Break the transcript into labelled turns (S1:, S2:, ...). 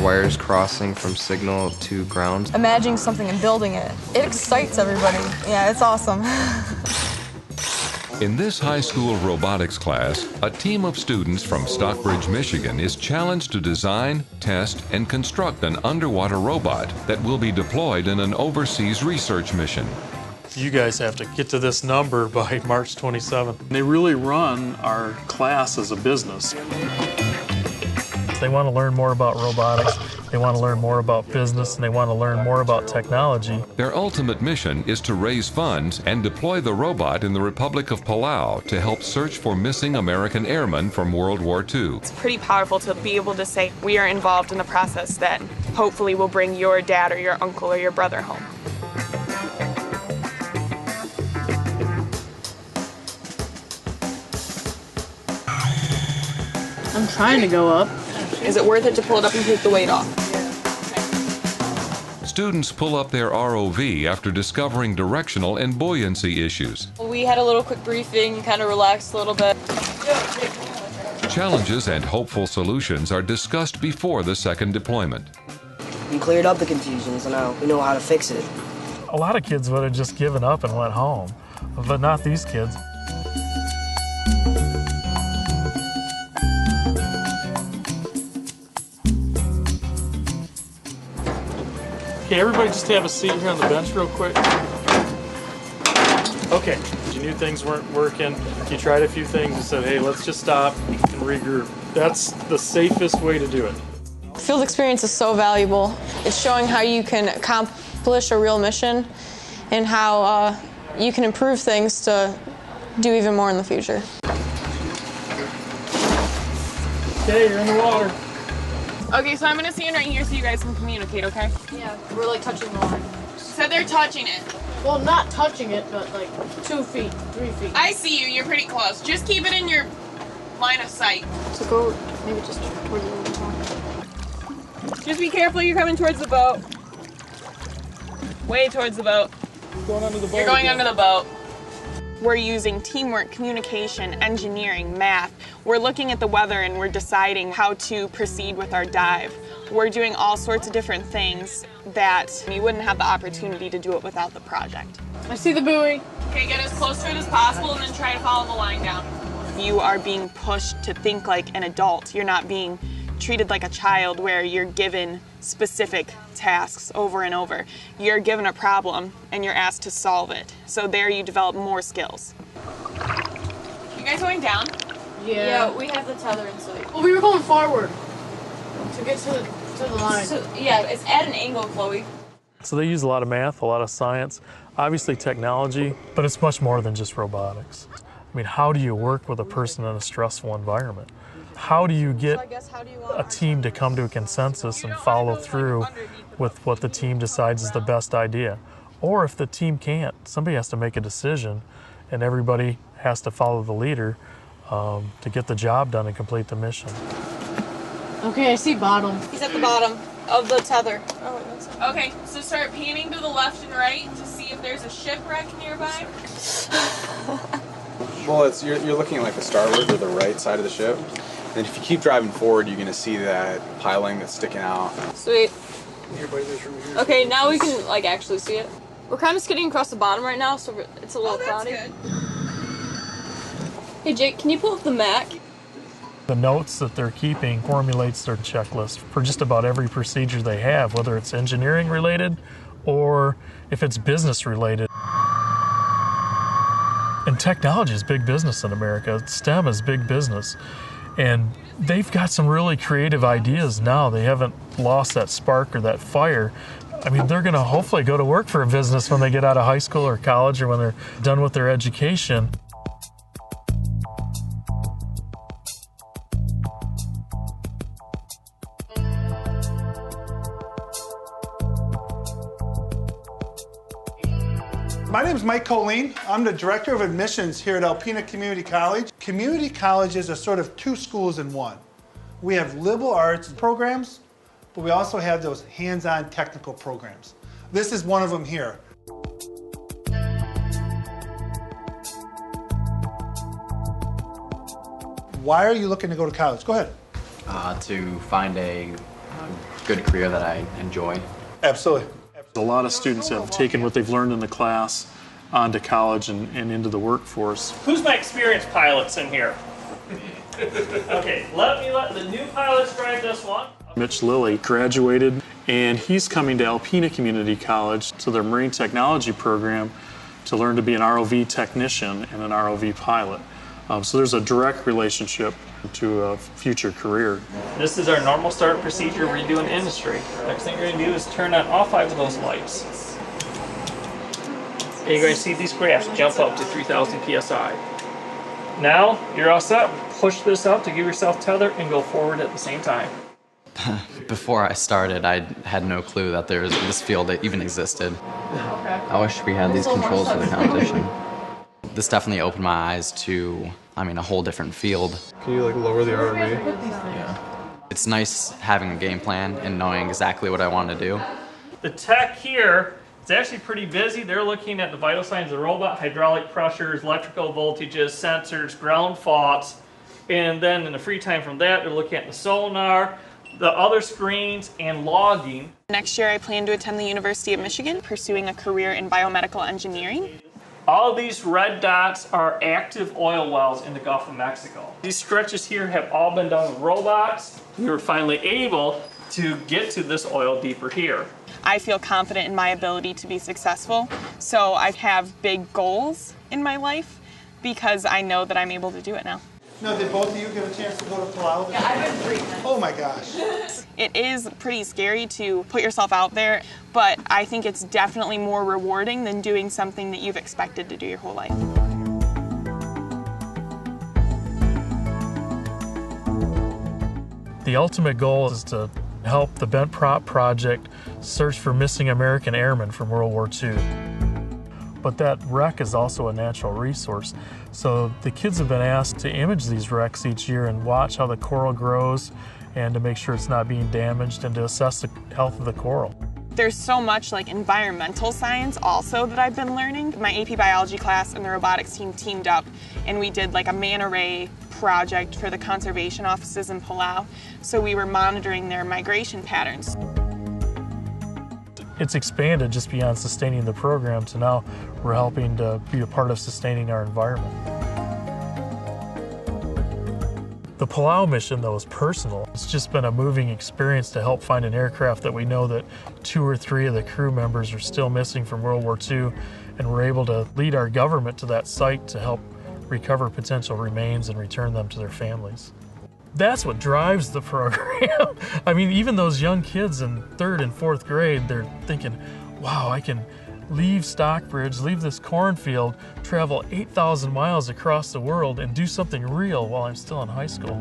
S1: wires crossing from signal to ground.
S2: Imagining something and building it, it excites everybody. Yeah, it's awesome.
S3: In this high school robotics class, a team of students from Stockbridge, Michigan is challenged to design, test, and construct an underwater robot that will be deployed in an overseas research mission.
S4: You guys have to get to this number by March 27th. They really run our class as a business. They want to learn more about robotics, they want to learn more about business, and they want to learn more about technology.
S3: Their ultimate mission is to raise funds and deploy the robot in the Republic of Palau to help search for missing American airmen from World War II.
S5: It's pretty powerful to be able to say we are involved in the process that hopefully will bring your dad or your uncle or your brother home.
S6: I'm trying to go up.
S5: Is it worth it to pull it up and take the weight off?
S3: Students pull up their ROV after discovering directional and buoyancy issues.
S7: We had a little quick briefing, kind of relaxed a little bit.
S3: Challenges and hopeful solutions are discussed before the second deployment.
S8: We cleared up the confusion, so now we know how to fix it.
S4: A lot of kids would have just given up and went home, but not these kids. Okay, everybody just have a seat here on the bench real quick. Okay, you knew things weren't working. You tried a few things and said, hey, let's just stop and regroup. That's the safest way to do it.
S2: Field experience is so valuable. It's showing how you can accomplish a real mission and how you can improve things to do even more in the future.
S4: Okay, you're in the water.
S5: Okay, so I'm gonna stand right here so you guys can communicate, okay?
S6: Yeah, we're like touching the line.
S5: So they're touching it.
S6: Well, not touching it, but like 2 feet, 3 feet.
S5: I see you, you're pretty close. Just keep it in your line of sight.
S6: So go maybe just towards the little more.
S5: Just be careful, you're coming towards the boat. Way towards the boat.
S4: Going under the boat.
S5: You're going under the boat. We're using teamwork, communication, engineering, math. We're looking at the weather and we're deciding how to proceed with our dive. We're doing all sorts of different things that we wouldn't have the opportunity to do it without the project.
S6: I see the buoy.
S5: Okay, get as close to it as possible and then try to follow the line down. You are being pushed to think like an adult. You're not being treated like a child where you're given specific tasks over and over. You're given a problem and you're asked to solve it. So there you develop more skills. You guys going down?
S7: Yeah, we have the tether in sight.
S6: Well, we were going forward to get to the line.
S7: So, yeah, it's at an angle, Chloe.
S4: So they use a lot of math, a lot of science, obviously technology, but it's much more than just robotics. I mean, how do you work with a person in a stressful environment? How do you get a team to come to a consensus and follow through with what the team decides is the best idea? Or if the team can't, somebody has to make a decision and everybody has to follow the leader to get the job done and complete the mission.
S6: Okay, I see bottom.
S7: He's at the bottom of the tether. Oh, wait, that's
S5: Okay, so start panning to the left and right to see if there's a shipwreck nearby.
S9: Well, you're looking at like the starboard or the right side of the ship. And if you keep driving forward, you're going to see that piling that's sticking out.
S7: Sweet. Okay, now we can like actually see it. We're kind of skidding across the bottom right now, so it's a little cloudy.
S5: Good.
S7: Hey Jake, can you pull up the Mac?
S4: The notes that they're keeping formulates their checklist for just about every procedure they have, whether it's engineering related or if it's business related. And technology is big business in America. STEM is big business. And they've got some really creative ideas now. They haven't lost that spark or that fire. I mean, they're going to hopefully go to work for a business when they get out of high school or college or when they're done with their education.
S10: My name is Mike Colleen. I'm the Director of Admissions here at Alpena Community College. Community colleges are sort of two schools in one. We have liberal arts programs, but we also have those hands-on technical programs. This is one of them here. Why are you looking to go to college? Go ahead.
S11: To find a good career that I enjoy.
S10: Absolutely.
S4: A lot of students have taken what they've learned in the class onto college and into the workforce.
S12: Who's my experienced pilots in here? Okay, let the new pilots drive this one.
S4: Mitch Lilly graduated, and he's coming to Alpena Community College to their marine technology program to learn to be an ROV technician and an ROV pilot. So there's a direct relationship to a future career.
S12: This is our normal start procedure we do in industry. Next thing you're going to do is turn on all 5 of those lights. And you're going to see these graphs jump up to 3,000 psi. Now you're all set. Push this up to give yourself tether and go forward at the same time.
S11: Before I started, I had no clue that there was this field that even existed. I wish we had these controls for the competition. This definitely opened my eyes to, a whole different field.
S1: Can you lower the ROV?
S11: Yeah. It's nice having a game plan and knowing exactly what I want to do.
S12: The tech here is actually pretty busy. They're looking at the vital signs of the robot, hydraulic pressures, electrical voltages, sensors, ground faults, and then in the free time from that, they're looking at the sonar, the other screens, and logging.
S5: Next year I plan to attend the University of Michigan, pursuing a career in biomedical engineering.
S12: All of these red dots are active oil wells in the Gulf of Mexico. These stretches here have all been done with robots. We were finally able to get to this oil deeper here.
S5: I feel confident in my ability to be successful, so I have big goals in my life because I know that I'm able to do it now.
S10: Now, did both of you get a chance to go to Palau?
S5: Yeah, I've been 3 times.
S10: Oh my gosh.
S5: It is pretty scary to put yourself out there, but I think it's definitely more rewarding than doing something that you've expected to do your whole life.
S4: The ultimate goal is to help the Bent Prop Project search for missing American airmen from World War II. But that wreck is also a natural resource. So the kids have been asked to image these wrecks each year and watch how the coral grows and to make sure it's not being damaged and to assess the health of the coral.
S5: There's so much environmental science also that I've been learning. My AP biology class and the robotics team teamed up and we did a manta ray project for the conservation offices in Palau. So we were monitoring their migration patterns.
S4: It's expanded just beyond sustaining the program to now we're helping to be a part of sustaining our environment. The Palau mission, though, is personal. It's just been a moving experience to help find an aircraft that we know that 2 or 3 of the crew members are still missing from World War II, and we're able to lead our government to that site to help recover potential remains and return them to their families. That's what drives the program. Even those young kids in 3rd and 4th grade, they're thinking, wow, I can leave Stockbridge, leave this cornfield, travel 8,000 miles across the world and do something real while I'm still in high school.